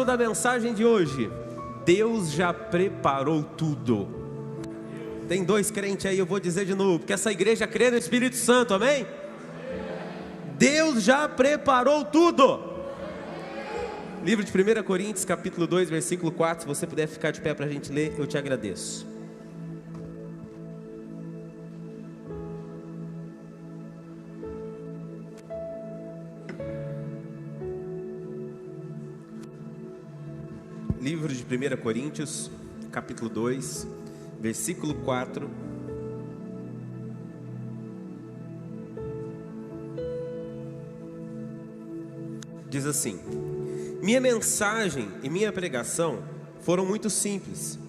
Título da mensagem de hoje: Deus já preparou tudo. Tem dois crentes aí, eu vou dizer de novo, porque essa igreja crê no Espírito Santo, amém? Deus já preparou tudo. Livro de 1 Coríntios, capítulo 2, versículo 4. Se você puder ficar de pé para a gente ler, eu te agradeço. Livro de 1 Coríntios, capítulo 2, versículo 4. Diz assim: minha mensagem e minha pregação foram muito simples.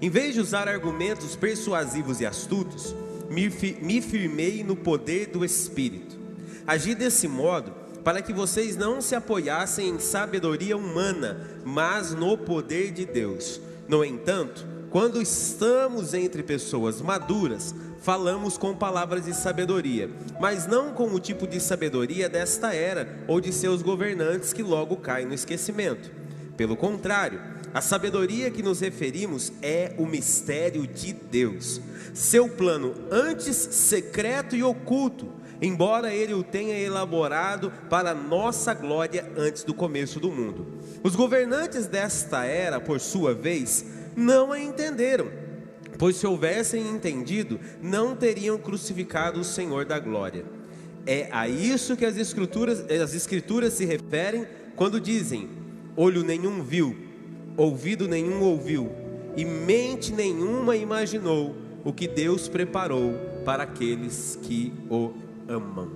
Em vez de usar argumentos persuasivos e astutos, me firmei no poder do Espírito. Agi desse modo para que vocês não se apoiassem em sabedoria humana, mas no poder de Deus. No entanto, quando estamos entre pessoas maduras, falamos com palavras de sabedoria, mas não com o tipo de sabedoria desta era ou de seus governantes que logo caem no esquecimento. Pelo contrário, a sabedoria que nos referimos é o mistério de Deus, seu plano antes secreto e oculto, embora ele o tenha elaborado para nossa glória antes do começo do mundo. Os governantes desta era, por sua vez, não a entenderam, pois se houvessem entendido, não teriam crucificado o Senhor da glória. É a isso que as escrituras se referem quando dizem: olho nenhum viu, ouvido nenhum ouviu, e mente nenhuma imaginou o que Deus preparou para aqueles que o amam.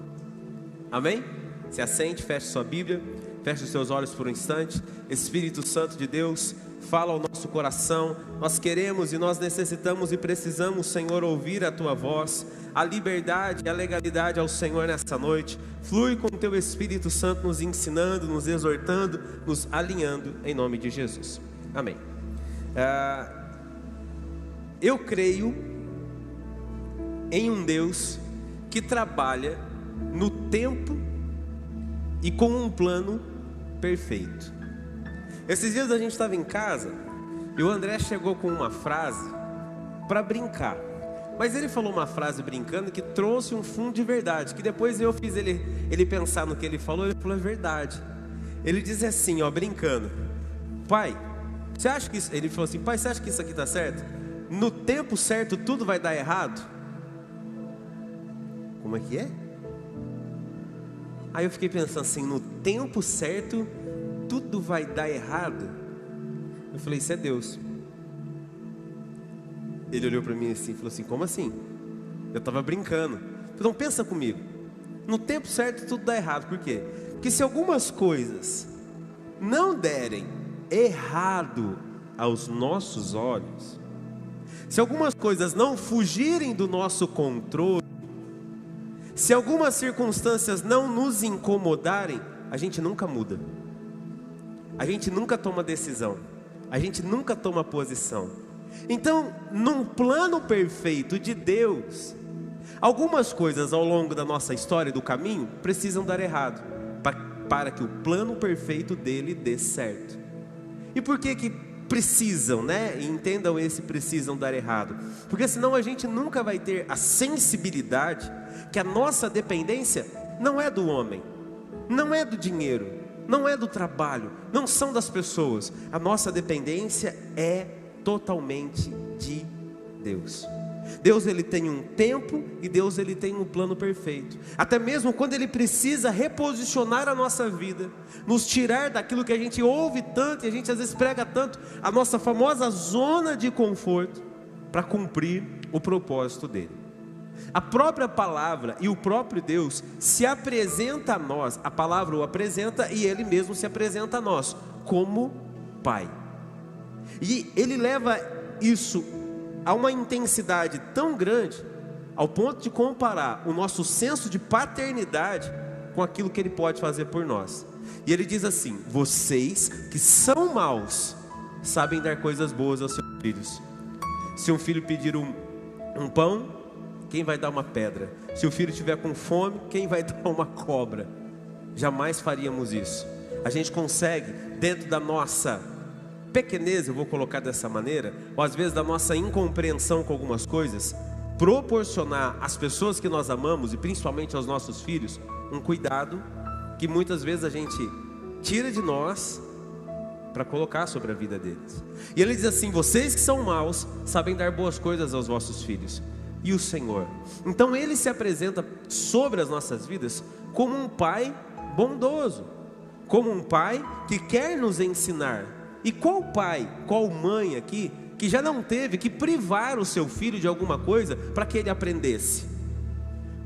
Amém? Se assente, feche sua Bíblia, feche os seus olhos por um instante. Espírito Santo de Deus, fala ao nosso coração. Nós queremos e nós necessitamos e precisamos, Senhor, ouvir a Tua voz. A liberdade e a legalidade ao Senhor nessa noite. Flui com o Teu Espírito Santo, nos ensinando, nos exortando, nos alinhando, em nome de Jesus. Amém. Eu creio em um Deus que trabalha no tempo e com um plano perfeito. Esses dias a gente estava em casa e o André chegou com uma frase para brincar, mas ele falou uma frase brincando que trouxe um fundo de verdade, que depois eu fiz ele pensar no que ele falou. Ele falou: é verdade. Ele diz assim, ó, brincando: pai, você acha que isso... Ele falou assim: pai, você acha que isso aqui está certo? No tempo certo tudo vai dar errado? Como é que é? Aí eu fiquei pensando assim: no tempo certo tudo vai dar errado? Eu falei: isso é Deus. Ele olhou para mim assim e falou assim: como assim? Eu estava brincando. Então pensa comigo, no tempo certo tudo dá errado. Por quê? Porque se algumas coisas não derem errado aos nossos olhos, se algumas coisas não fugirem do nosso controle, se algumas circunstâncias não nos incomodarem, a gente nunca muda, a gente nunca toma decisão, a gente nunca toma posição. Então, num plano perfeito de Deus, algumas coisas ao longo da nossa história, do caminho, precisam dar errado, para que o plano perfeito dele dê certo. E por que precisam, né? E entendam esse precisam dar errado, porque senão a gente nunca vai ter a sensibilidade que a nossa dependência não é do homem, não é do dinheiro, não é do trabalho, não são das pessoas. A nossa dependência é totalmente de Deus. Deus, ele tem um tempo e Deus, ele tem um plano perfeito. Até mesmo quando ele precisa reposicionar a nossa vida, nos tirar daquilo que a gente ouve tanto e a gente às vezes prega tanto, a nossa famosa zona de conforto, para cumprir o propósito dele. A própria palavra e o próprio Deus se apresenta a nós. A palavra o apresenta e ele mesmo se apresenta a nós como Pai. E ele leva isso a uma intensidade tão grande, ao ponto de comparar o nosso senso de paternidade com aquilo que ele pode fazer por nós. E ele diz assim: vocês que são maus sabem dar coisas boas aos seus filhos. Se um filho pedir um pão, quem vai dar uma pedra? Se o filho estiver com fome, quem vai dar uma cobra? Jamais faríamos isso. a gente consegue, dentro da nossa pequenez, eu vou colocar dessa maneira, ou às vezes da nossa incompreensão com algumas coisas, proporcionar às pessoas que nós amamos, e principalmente aos nossos filhos, um cuidado que muitas vezes a gente tira de nós para colocar sobre a vida deles. E ele diz assim: vocês que são maus sabem dar boas coisas aos vossos filhos, e o Senhor, então ele se apresenta sobre as nossas vidas como um pai bondoso, como um pai que quer nos ensinar. E qual pai, qual mãe aqui que já não teve que privar o seu filho de alguma coisa para que ele aprendesse?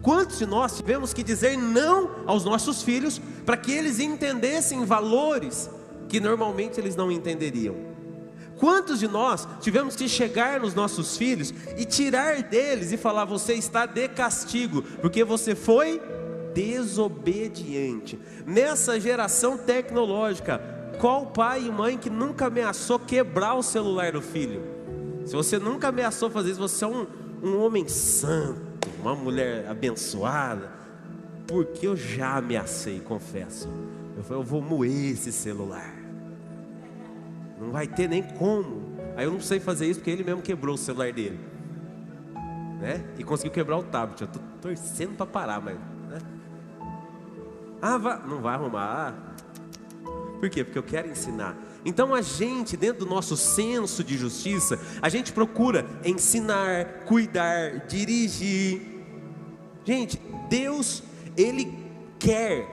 Quantos de nós tivemos que dizer não aos nossos filhos para que eles entendessem valores que normalmente eles não entenderiam? Quantos de nós tivemos que chegar nos nossos filhos e tirar deles e falar: você está de castigo, porque você foi desobediente? Nessa geração tecnológica, qual pai e mãe que nunca ameaçou quebrar o celular do filho? Se você nunca ameaçou fazer isso, você é um homem santo, uma mulher abençoada. Porque eu já ameacei, confesso. Eu falei: eu vou moer esse celular, não vai ter nem como. Aí eu não sei fazer isso porque ele mesmo quebrou o celular dele, né? E conseguiu quebrar o tablet. Eu estou torcendo para parar, mas, né? Não vai arrumar. Por quê? Porque eu quero ensinar. Então a gente, dentro do nosso senso de justiça, a gente procura ensinar, cuidar, dirigir. Gente, Deus, Ele quer,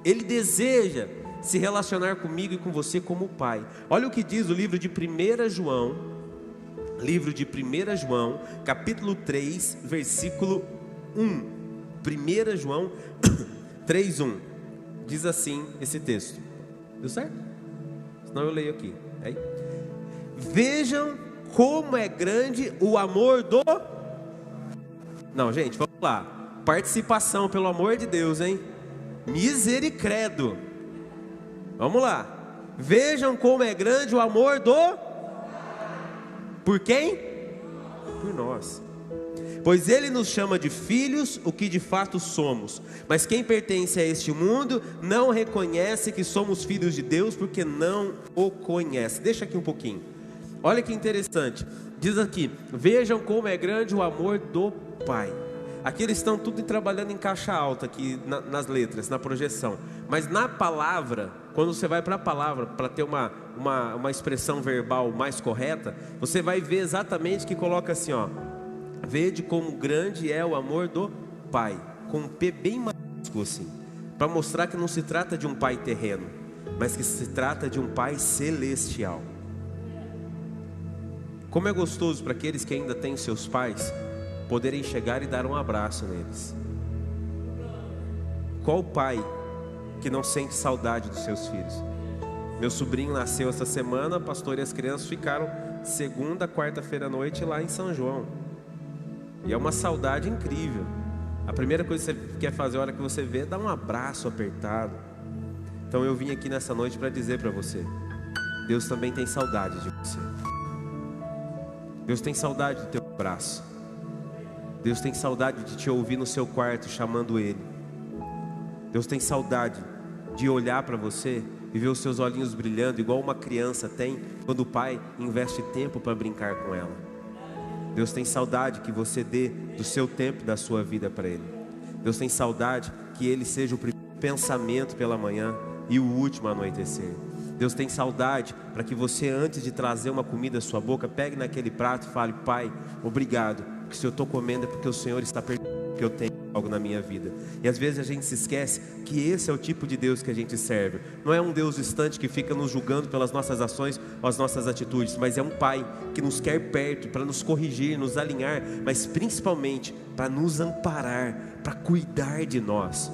Ele deseja se relacionar comigo e com você como Pai. Olha o que diz o livro de 1 João, capítulo 3, versículo 1. 1 João 3:1. Diz assim esse texto. Deu certo? Senão eu leio aqui. Aí. Vejam como é grande o amor do... Não, gente, vamos lá. Participação, pelo amor de Deus, hein? Misericredo. Vamos lá. Vejam como é grande o amor do... Por quem? Por nós. Pois Ele nos chama de filhos, o que de fato somos. Mas quem pertence a este mundo não reconhece que somos filhos de Deus, porque não o conhece. Deixa aqui um pouquinho. Olha que interessante. Diz aqui: vejam como é grande o amor do Pai. Aqui eles estão tudo trabalhando em caixa alta aqui nas letras, na projeção. Mas na palavra, quando você vai para a palavra, para ter uma expressão verbal mais correta, você vai ver exatamente que coloca assim, ó: vede como grande é o amor do Pai, com um P bem maiúsculo assim, para mostrar que não se trata de um pai terreno, mas que se trata de um Pai celestial. Como é gostoso para aqueles que ainda têm seus pais poderem chegar e dar um abraço neles. Qual pai que não sente saudade dos seus filhos? Meu sobrinho nasceu essa semana, pastor, e as crianças ficaram segunda, quarta-feira à noite lá em São João. E é uma saudade incrível. A primeira coisa que você quer fazer a hora que você vê é dar um abraço apertado. Então eu vim aqui nessa noite para dizer para você: Deus também tem saudade de você. Deus tem saudade do teu abraço. Deus tem saudade de te ouvir no seu quarto chamando Ele. Deus tem saudade de olhar para você e ver os seus olhinhos brilhando, igual uma criança tem quando o pai investe tempo para brincar com ela. Deus tem saudade que você dê do seu tempo, da sua vida para Ele. Deus tem saudade que Ele seja o primeiro pensamento pela manhã e o último a anoitecer. Deus tem saudade para que você, antes de trazer uma comida à sua boca, pegue naquele prato e fale: Pai, obrigado, porque se eu estou comendo é porque o Senhor está permitindo que eu tenha algo na minha vida. E às vezes a gente se esquece que esse é o tipo de Deus que a gente serve. Não é um Deus distante que fica nos julgando pelas nossas ações ou as nossas atitudes, mas é um Pai que nos quer perto para nos corrigir, nos alinhar, mas principalmente para nos amparar, para cuidar de nós.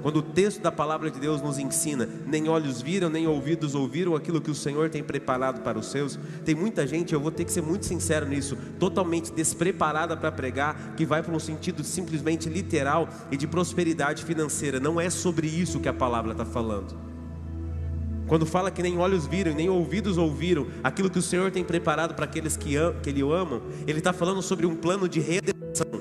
Quando o texto da palavra de Deus nos ensina: nem olhos viram, nem ouvidos ouviram aquilo que o Senhor tem preparado para os seus. Tem muita gente, eu vou ter que ser muito sincero nisso, totalmente despreparada para pregar, que vai para um sentido simplesmente literal e de prosperidade financeira. Não é sobre isso que a palavra está falando. Quando fala que nem olhos viram, nem ouvidos ouviram aquilo que o Senhor tem preparado para aqueles que Ele amam, Ele está falando sobre um plano de redenção,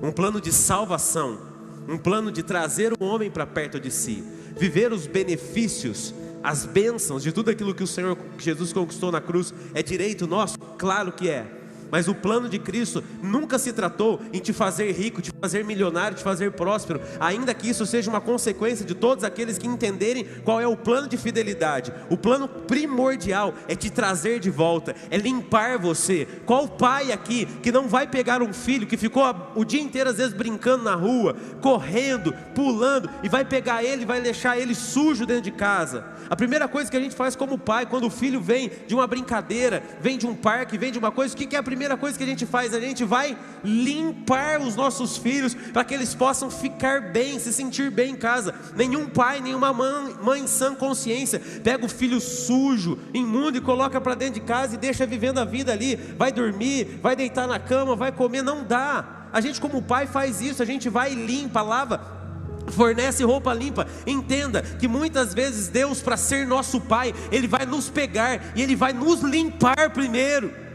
um plano de salvação, um plano de trazer o homem para perto de si. viver os benefícios, as bênçãos de tudo aquilo que o Senhor Jesus conquistou na cruz é direito nosso? Claro que é. Mas o plano de Cristo nunca se tratou em te fazer rico, te fazer milionário, te fazer próspero, ainda que isso seja uma consequência de todos aqueles que entenderem qual é o plano de fidelidade. O plano primordial é te trazer de volta, é limpar você. Qual pai aqui que não vai pegar um filho que ficou o dia inteiro às vezes brincando na rua, correndo, pulando, e vai pegar ele e vai deixar ele sujo dentro de casa? A primeira coisa que a gente faz como pai, quando o filho vem de uma brincadeira, vem de um parque, vem de uma coisa, o que é a primeira coisa que a gente faz? A gente vai limpar os nossos filhos, para que eles possam ficar bem, se sentir bem em casa. Nenhum pai, nenhuma mãe sã consciência pega o filho sujo, imundo, e coloca para dentro de casa e deixa vivendo a vida ali, vai dormir, vai deitar na cama, vai comer. Não dá. A gente como pai faz isso, a gente vai e limpa, lava, fornece roupa limpa. Entenda que muitas vezes Deus, para ser nosso pai, Ele vai nos pegar e Ele vai nos limpar primeiro.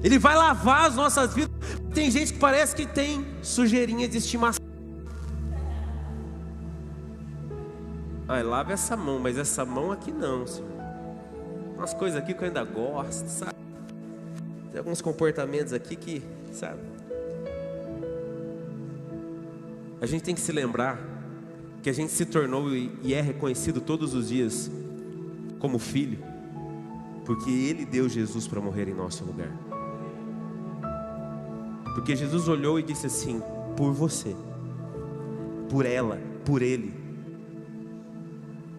Ele vai lavar as nossas vidas. Tem gente que parece que tem sujeirinha de estimação. Lava essa mão, mas essa mão aqui não, Senhor. Umas coisas aqui que eu ainda gosto, sabe? Tem alguns comportamentos aqui que, sabe? A gente tem que se lembrar que a gente se tornou e é reconhecido todos os dias como filho, porque Ele deu Jesus para morrer em nosso lugar. Porque Jesus olhou e disse assim: por você, por ela, por ele,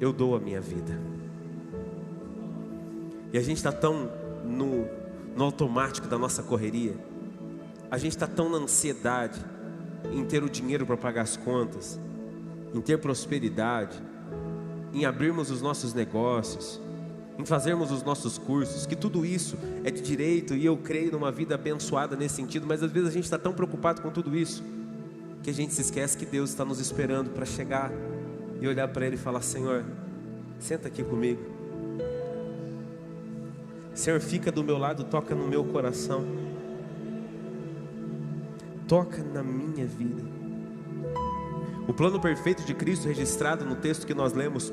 eu dou a minha vida. E a gente está tão no automático da nossa correria, a gente está tão na ansiedade em ter o dinheiro para pagar as contas, em ter prosperidade, em abrirmos os nossos negócios, em fazermos os nossos cursos, que tudo isso é de direito, e eu creio numa vida abençoada nesse sentido. Mas às vezes a gente está tão preocupado com tudo isso, que a gente se esquece que Deus está nos esperando para chegar e olhar para Ele e falar: Senhor, senta aqui comigo, Senhor, fica do meu lado, toca no meu coração, toca na minha vida. O plano perfeito de Cristo, registrado no texto que nós lemos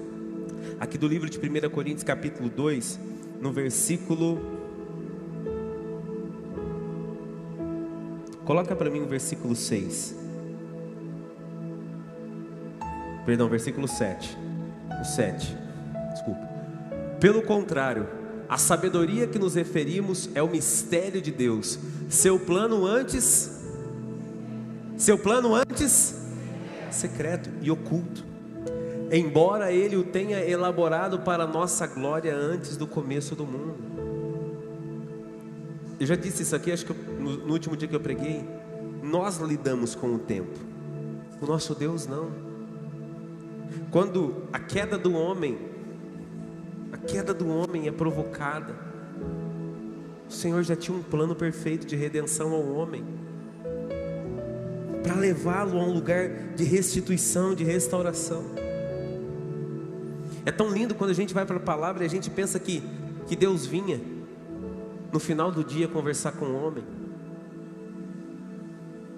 aqui do livro de 1 Coríntios capítulo 2, no versículo, coloca para mim o versículo 6, perdão, versículo 7, o 7, desculpa. Pelo contrário, a sabedoria que nos referimos é o mistério de Deus, seu plano antes secreto e oculto, embora Ele o tenha elaborado para nossa glória antes do começo do mundo. Eu já disse isso aqui, acho que no último dia que eu preguei. Nós lidamos com o tempo, o nosso Deus não. Quando a queda do homem é provocada, o Senhor já tinha um plano perfeito de redenção ao homem, para levá-lo a um lugar de restituição, de restauração. É tão lindo quando a gente vai para a palavra e a gente pensa que Deus vinha no final do dia conversar com o homem.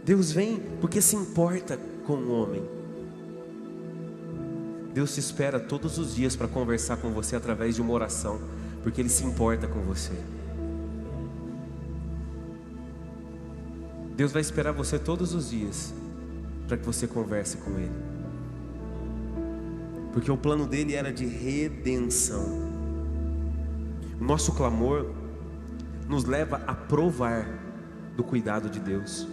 Deus vem porque se importa com o homem. Deus te espera todos os dias para conversar com você através de uma oração, porque Ele se importa com você. Deus vai esperar você todos os dias para que você converse com Ele, porque o plano dele era de redenção. O nosso clamor nos leva a provar do cuidado de Deus.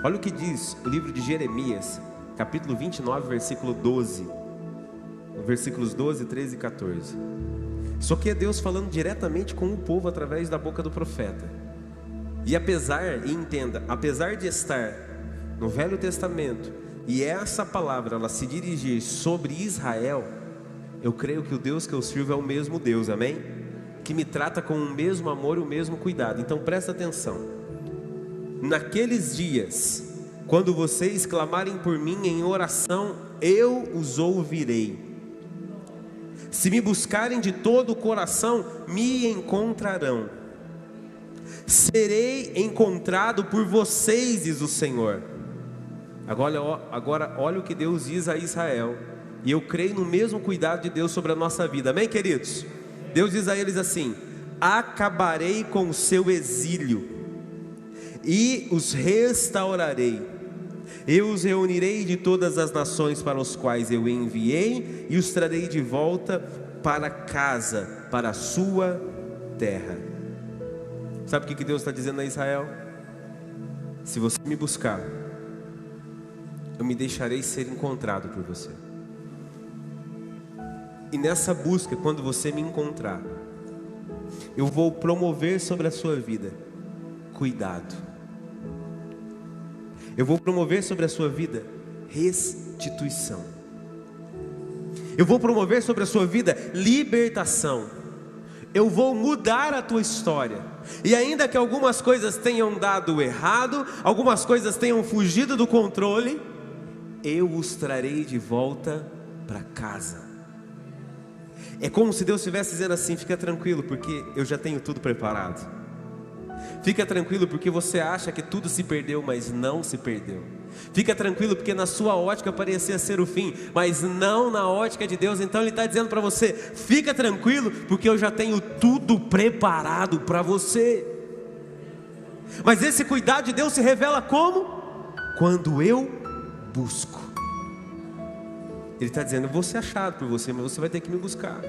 Olha o que diz o livro de Jeremias, capítulo 29, versículo 12, versículos 12, 13 e 14. Isso aqui é Deus falando diretamente com o povo através da boca do profeta. E entenda, apesar de estar no Velho Testamento, e essa palavra ela se dirigir sobre Israel, eu creio que o Deus que eu sirvo é o mesmo Deus, amém? Que me trata com o mesmo amor e o mesmo cuidado. Então presta atenção: naqueles dias, quando vocês clamarem por mim em oração, eu os ouvirei. Se me buscarem de todo o coração, me encontrarão. Serei encontrado por vocês, diz o Senhor. Agora olha o que Deus diz a Israel: E eu creio no mesmo cuidado de Deus sobre a nossa vida, amém, queridos? Deus diz a eles assim: acabarei com o seu exílio e os restaurarei. Eu os reunirei de todas as nações para os quais eu enviei e os trarei de volta para casa, para a sua terra. Sabe o que Deus está dizendo a Israel? Se você me buscar, eu me deixarei ser encontrado por você. E nessa busca, quando você me encontrar, eu vou promover sobre a sua vida cuidado. Eu vou promover sobre a sua vida restituição. Eu vou promover sobre a sua vida libertação. Eu vou mudar a tua história. E ainda que algumas coisas tenham dado errado, algumas coisas tenham fugido do controle, eu os trarei de volta para casa. É como se Deus estivesse dizendo assim: fica tranquilo, porque eu já tenho tudo preparado. Fica tranquilo porque você acha que tudo se perdeu, mas não se perdeu. Fica tranquilo porque na sua ótica parecia ser o fim, mas não na ótica de Deus. Então Ele está dizendo para você: fica tranquilo porque eu já tenho tudo preparado para você. Mas esse cuidado de Deus se revela como? Quando eu busco. Ele está dizendo: eu vou ser achado por você, mas você vai ter que me buscar.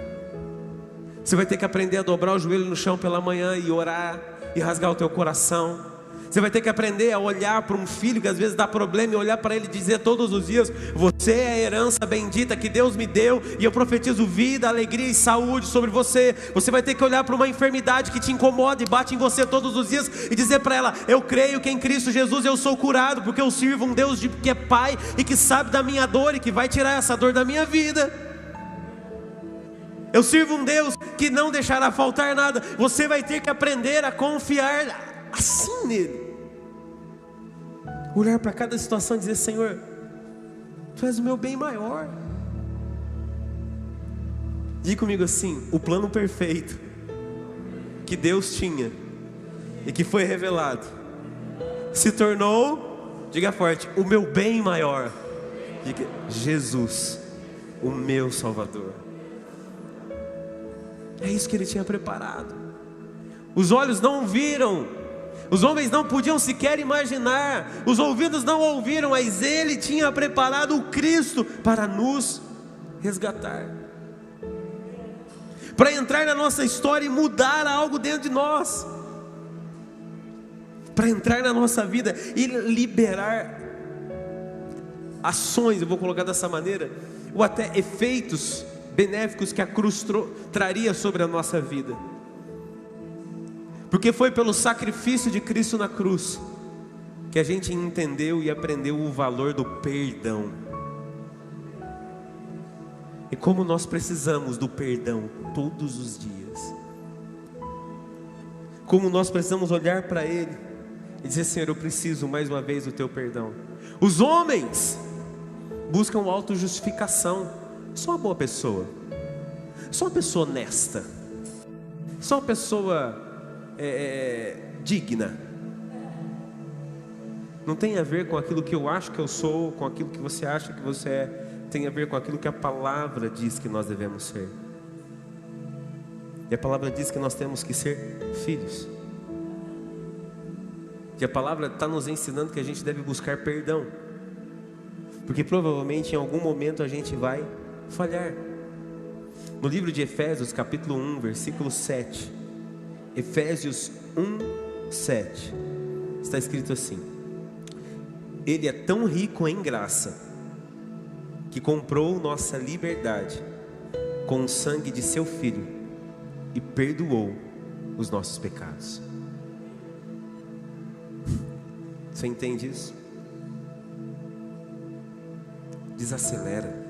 Você vai ter que aprender a dobrar o joelho no chão pela manhã e orar e rasgar o teu coração. Você vai ter que aprender a olhar para um filho que às vezes dá problema e olhar para ele e dizer todos os dias: você é a herança bendita que Deus me deu, e eu profetizo vida, alegria e saúde sobre você. Você vai ter que olhar para uma enfermidade que te incomoda e bate em você todos os dias e dizer para ela: eu creio que em Cristo Jesus eu sou curado, porque eu sirvo um Deus que é Pai e que sabe da minha dor e que vai tirar essa dor da minha vida. Eu sirvo um Deus que não deixará faltar nada. Você vai ter que aprender a confiar assim nele. Olhar para cada situação e dizer: Senhor, Tu és o meu bem maior. Diga comigo assim: o plano perfeito que Deus tinha e que foi revelado se tornou, diga forte, o meu bem maior. Diga: Jesus, o meu Salvador. É isso que Ele tinha preparado. Os olhos não viram, os homens não podiam sequer imaginar, os ouvidos não ouviram, mas Ele tinha preparado o Cristo para nos resgatar, para entrar na nossa história e mudar algo dentro de nós, para entrar na nossa vida e liberar ações, eu vou colocar dessa maneira, ou até efeitos benéficos que a cruz traria sobre a nossa vida. Porque foi pelo sacrifício de Cristo na cruz que a gente entendeu e aprendeu o valor do perdão. E como nós precisamos do perdão todos os dias. Como nós precisamos olhar para Ele e dizer: Senhor, eu preciso mais uma vez do Teu perdão. Os homens buscam autojustificação. Sou uma boa pessoa, sou uma pessoa honesta, sou uma pessoa digna. Não tem a ver com aquilo que eu acho que eu sou, com aquilo que você acha que você é. Tem a ver com aquilo que a palavra diz que nós devemos ser. E a palavra diz que nós temos que ser filhos. E a palavra está nos ensinando que a gente deve buscar perdão, porque provavelmente em algum momento a gente vai falhar. No livro de Efésios, capítulo 1, versículo 7, Efésios 1, 7, está escrito assim: Ele é tão rico em graça, que comprou nossa liberdade com o sangue de seu Filho e perdoou os nossos pecados. Você entende isso? Desacelera.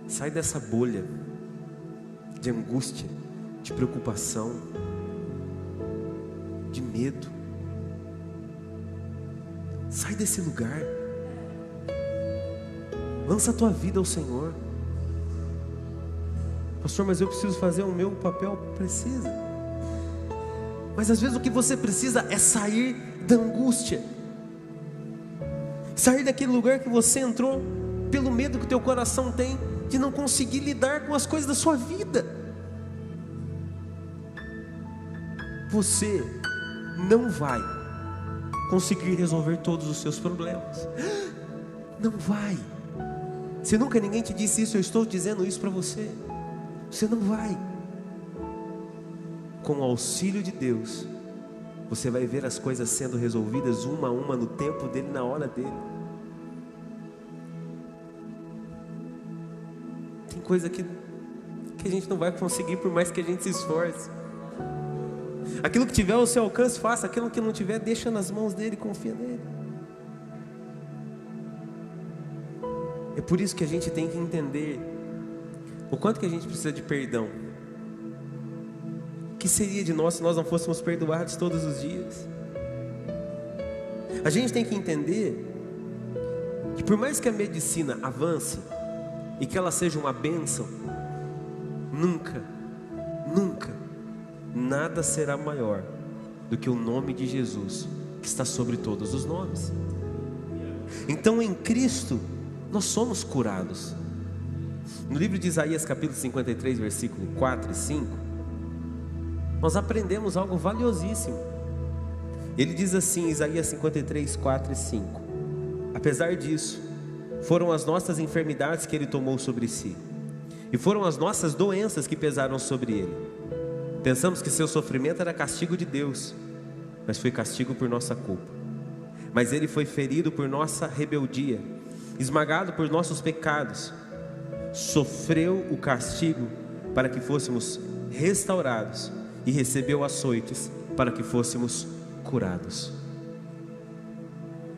Sai dessa bolha de angústia, de preocupação, de medo. Sai desse lugar. Lança a tua vida ao Senhor. Pastor, mas eu preciso fazer o meu papel. Precisa. Mas às vezes o que você precisa é sair da angústia. Sair daquele lugar que você entrou pelo medo que o teu coração tem de não conseguir lidar com as coisas da sua vida. Você não vai conseguir resolver todos os seus problemas. Não vai. Se nunca ninguém te disse isso, eu estou dizendo isso para você. Você não vai. Com o auxílio de Deus, você vai ver as coisas sendo resolvidas uma a uma no tempo dele, na hora dele. Tem coisa que a gente não vai conseguir por mais que a gente se esforce. Aquilo que tiver ao seu alcance, faça. Aquilo que não tiver, deixa nas mãos dele, confia nele. É por isso que a gente tem que entender o quanto que a gente precisa de perdão. O que seria de nós se nós não fôssemos perdoados todos os dias? A gente tem que entender que por mais que a medicina avance e que ela seja uma bênção, nunca nada será maior do que o nome de Jesus, que está sobre todos os nomes. Então em Cristo nós somos curados. No livro de Isaías capítulo 53, versículo 4 e 5, nós aprendemos algo valiosíssimo. Ele diz assim, Isaías 53, 4 e 5: apesar disso, foram as nossas enfermidades que Ele tomou sobre si, e foram as nossas doenças que pesaram sobre Ele. Pensamos que seu sofrimento era castigo de Deus, mas foi castigo por nossa culpa. Mas Ele foi ferido por nossa rebeldia, esmagado por nossos pecados. Sofreu o castigo para que fôssemos restaurados, e recebeu açoites para que fôssemos curados.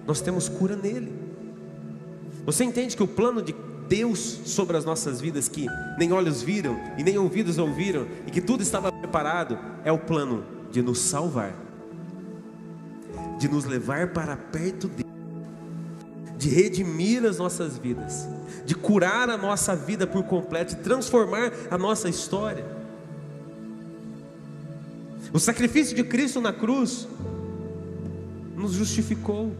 Nós temos cura nele. Você entende que o plano de Deus sobre as nossas vidas, que nem olhos viram e nem ouvidos ouviram, e que tudo estava preparado, é o plano de nos salvar, de nos levar para perto dele, de redimir as nossas vidas, de curar a nossa vida por completo, de transformar a nossa história. O sacrifício de Cristo na cruz nos justificou.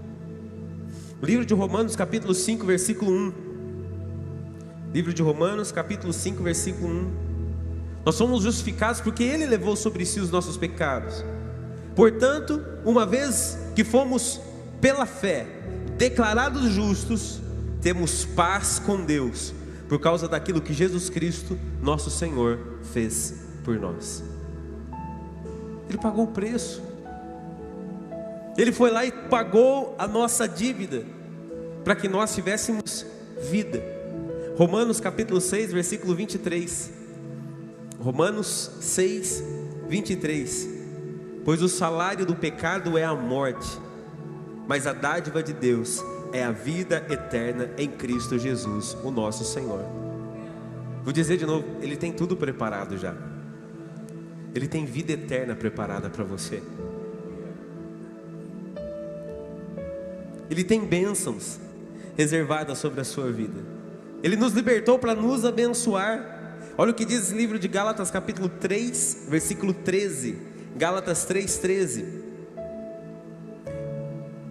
O livro de Romanos capítulo 5, versículo 1. Livro de Romanos capítulo 5, versículo 1. Nós somos justificados porque Ele levou sobre si os nossos pecados. Portanto, uma vez que fomos pela fé declarados justos, temos paz com Deus, por causa daquilo que Jesus Cristo, nosso Senhor, fez por nós. Ele pagou o preço. Ele foi lá e pagou a nossa dívida, para que nós tivéssemos vida. Romanos capítulo 6, versículo 23. Romanos 6, 23. Pois o salário do pecado é a morte, mas a dádiva de Deus é a vida eterna em Cristo Jesus, o nosso Senhor. Vou dizer de novo, Ele tem tudo preparado já. Ele tem vida eterna preparada para você. Ele tem bênçãos reservadas sobre a sua vida. Ele nos libertou para nos abençoar. Olha o que diz o livro de Gálatas capítulo 3, versículo 13. Gálatas 3, 13.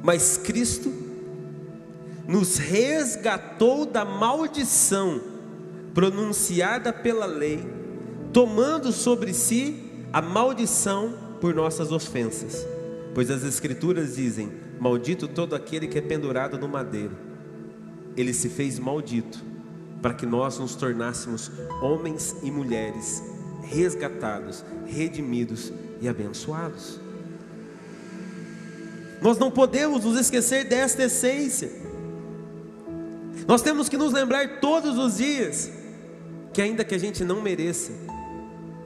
Mas Cristo nos resgatou da maldição pronunciada pela lei, tomando sobre si a maldição por nossas ofensas. Pois as Escrituras dizem: maldito todo aquele que é pendurado no madeiro. Ele se fez maldito para que nós nos tornássemos homens e mulheres resgatados, redimidos e abençoados. Nós não podemos nos esquecer desta essência. Nós temos que nos lembrar todos os dias que, ainda que a gente não mereça,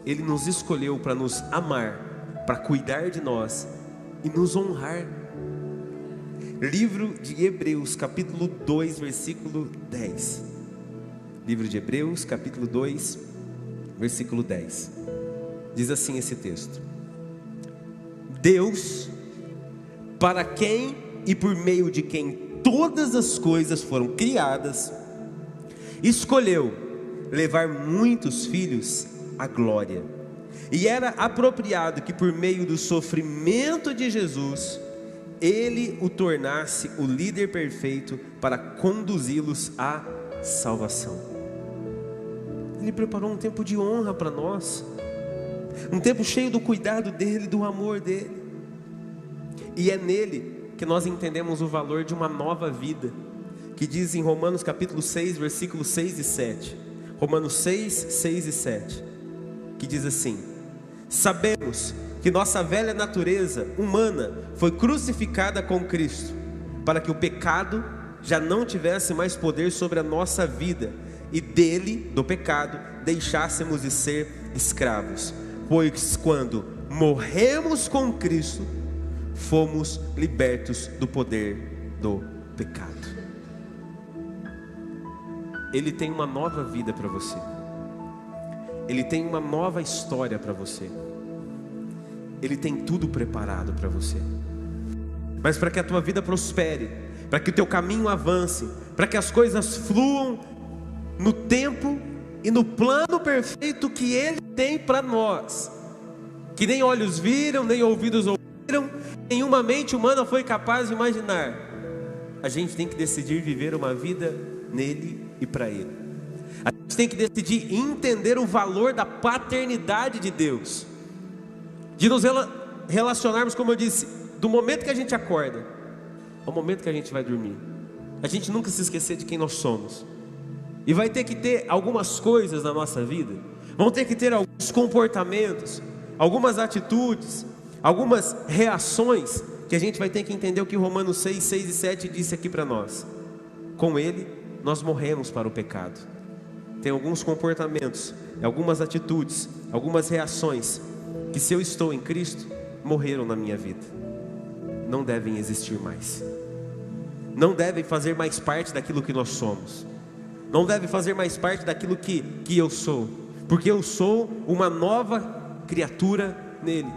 Ele nos escolheu para nos amar, para cuidar de nós e nos honrar. Livro de Hebreus capítulo 2, versículo 10. Livro de Hebreus capítulo 2, versículo 10. Diz assim esse texto: Deus, para quem e por meio de quem todas as coisas foram criadas, escolheu levar muitos filhos à glória. E era apropriado que por meio do sofrimento de Jesus, Ele o tornasse o líder perfeito para conduzi-los à salvação. Ele preparou um tempo de honra para nós, um tempo cheio do cuidado dele, do amor dele. E é nele que nós entendemos o valor de uma nova vida, que diz em Romanos capítulo 6, versículos 6 e 7. Romanos 6, 6 e 7, que diz assim: sabemos que nossa velha natureza humana foi crucificada com Cristo, para que o pecado já não tivesse mais poder sobre a nossa vida, e dele, do pecado, deixássemos de ser escravos. Pois quando morremos com Cristo, fomos libertos do poder do pecado. Ele tem uma nova vida para você. Ele tem uma nova história para você. Ele tem tudo preparado para você. Mas para que a tua vida prospere, para que o teu caminho avance, para que as coisas fluam no tempo e no plano perfeito que Ele tem para nós, que nem olhos viram, nem ouvidos ouviram, nenhuma mente humana foi capaz de imaginar, a gente tem que decidir viver uma vida nele e para Ele. A gente tem que decidir entender o valor da paternidade de Deus, de nos relacionarmos, como eu disse, do momento que a gente acorda ao momento que a gente vai dormir. A gente nunca se esquecer de quem nós somos. E vai ter que ter algumas coisas na nossa vida, vão ter que ter alguns comportamentos, algumas atitudes, algumas reações, que a gente vai ter que entender o que Romanos 6, 6 e 7 disse aqui para nós. Com Ele nós morremos para o pecado. Tem alguns comportamentos, algumas atitudes, algumas reações, que se eu estou em Cristo, morreram na minha vida, não devem existir mais, não devem fazer mais parte daquilo que nós somos, não devem fazer mais parte daquilo que eu sou, porque eu sou uma nova criatura nele.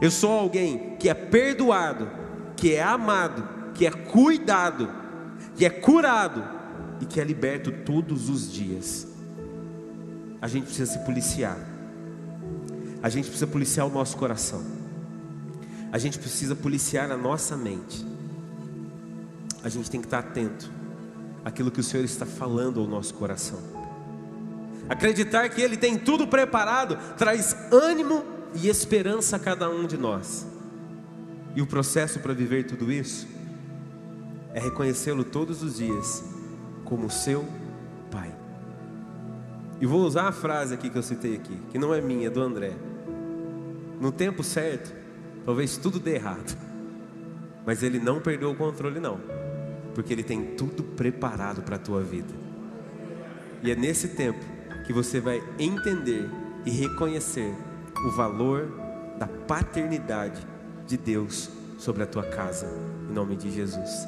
Eu sou alguém que é perdoado, que é amado, que é cuidado, que é curado e que é liberto todos os dias. A gente precisa se policiar, a gente precisa policiar o nosso coração, a gente precisa policiar a nossa mente. A gente tem que estar atento àquilo que o Senhor está falando ao nosso coração. Acreditar que Ele tem tudo preparado traz ânimo e esperança a cada um de nós. E o processo para viver tudo isso é reconhecê-lo todos os dias como seu Pai. E vou usar a frase aqui que eu citei aqui, que não é minha, é do André. No tempo certo, talvez tudo dê errado, mas Ele não perdeu o controle não, porque Ele tem tudo preparado para a tua vida. E é nesse tempo que você vai entender e reconhecer o valor da paternidade de Deus sobre a tua casa, em nome de Jesus.